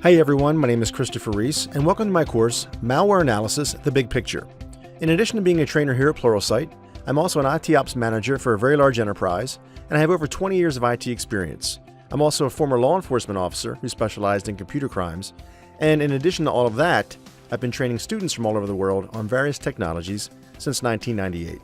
Hey everyone, my name is Christopher Rees, and welcome to my course, Malware Analysis, The Big Picture. In addition to being a trainer here at Pluralsight, I'm also an IT Ops Manager for a very large enterprise, and I have over 20 years of IT experience. I'm also a former law enforcement officer who specialized in computer crimes, and in addition to all of that, I've been training students from all over the world on various technologies since 1998.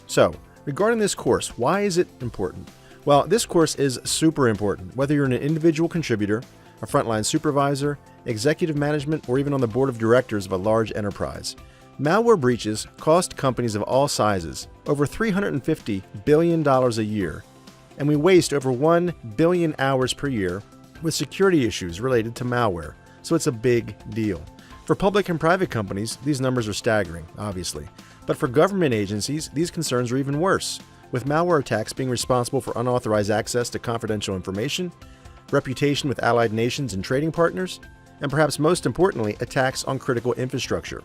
So, regarding this course, why is it important? Well, this course is super important, whether you're an individual contributor, a frontline supervisor, executive management, or even on the board of directors of a large enterprise. Malware breaches cost companies of all sizes over $350 billion a year, and we waste over 1 billion hours per year with security issues related to malware, so it's a big deal. For public and private companies, these numbers are staggering, obviously, but for government agencies, these concerns are even worse, with malware attacks being responsible for unauthorized access to confidential information, reputation with allied nations and trading partners, and perhaps most importantly, attacks on critical infrastructure.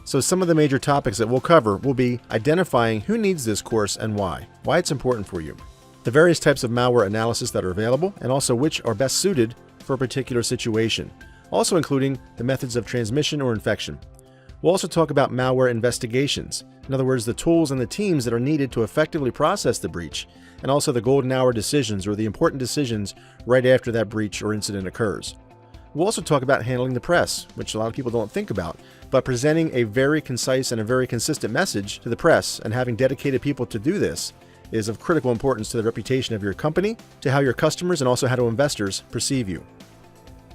So some of the major topics that we'll cover will be identifying who needs this course and why it's important for you, the various types of malware analysis that are available, and also which are best suited for a particular situation, also including the methods of transmission or infection. We'll also talk about malware investigations, in other words, the tools and the teams that are needed to effectively process the breach, and also the golden hour decisions or the important decisions right after that breach or incident occurs. We'll also talk about handling the press, which a lot of people don't think about, but presenting a very concise and a very consistent message to the press and having dedicated people to do this is of critical importance to the reputation of your company, to how your customers and also how do investors perceive you.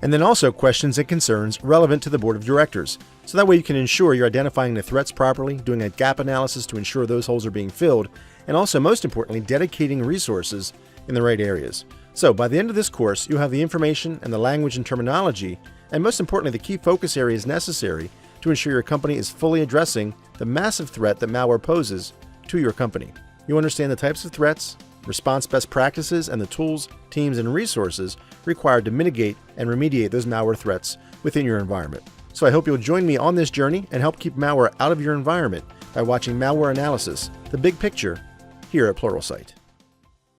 And then also questions and concerns relevant to the board of directors. So that way you can ensure you're identifying the threats properly, doing a gap analysis to ensure those holes are being filled, and also most importantly, dedicating resources in the right areas. So by the end of this course, you'll have the information and the language and terminology, and most importantly, the key focus areas necessary to ensure your company is fully addressing the massive threat that malware poses to your company. You understand the types of threats, response best practices, and the tools, teams, and resources required to mitigate and remediate those malware threats within your environment. So I hope you'll join me on this journey and help keep malware out of your environment by watching Malware Analysis, The Big Picture, here at Pluralsight.